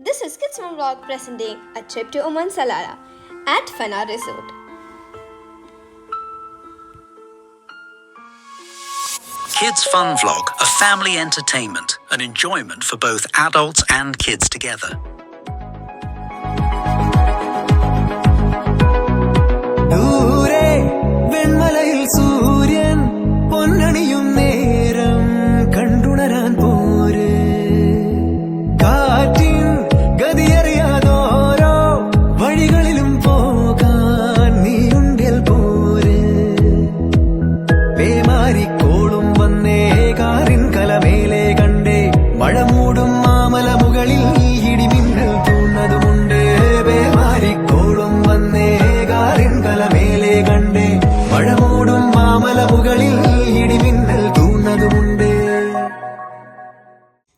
This is Kids Fun Vlog presenting a trip to Oman Salara at Fana Resort. Kids Fun Vlog, a family entertainment, an enjoyment for both adults and kids together.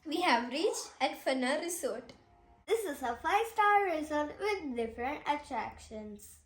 We have reached at Fana Resort. This is a 5-star resort with different attractions.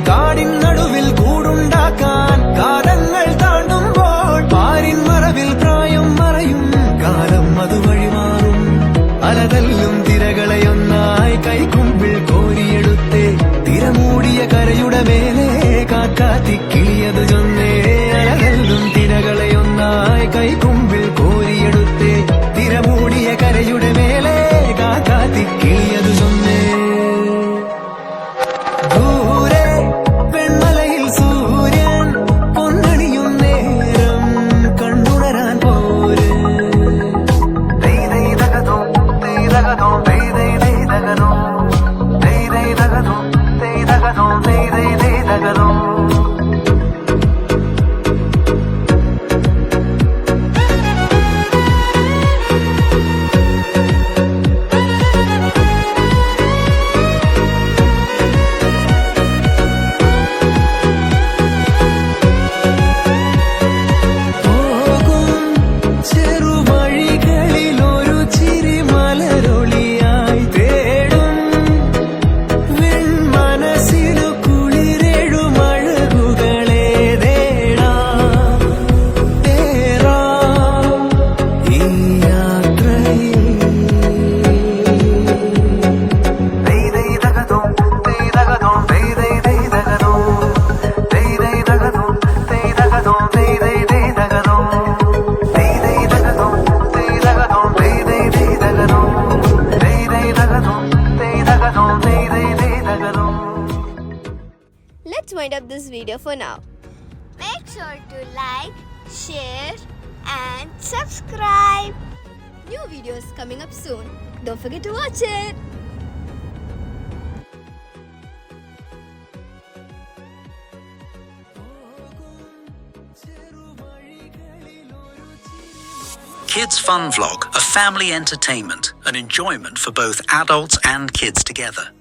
കാടിൻ നടുവിൽ കൂടുണ്ടാക്കാൻ കാലങ്ങൾ താണ്ടുമ്പോൾ പാരിൻ മറവിൽ പ്രായം മറയും കാലം അതുവഴി മാറും അലതല്ലും തിരകളെയൊന്നായി കൈക്കുമ്പിൾ കോരിയെടുത്തേ തിരമൂടിയ കരയുടെ മേലെ കാക്കാത്തി കിളിയത് ചൊന്നേ അലതല്ലും തിരകളെയൊന്നായി കൈക്കുമ്പിൾ കോരിയെടുത്തേ തിരമൂടിയ കരയുടെ മേലെ കാക്കാത്തി കിളിയത് ചൊന്നേ Let's wind up this video for now. Make sure to like, share and subscribe. New videos coming up soon. Don't forget to watch it. Kids Fun Vlog, a family entertainment, an enjoyment for both adults and kids together.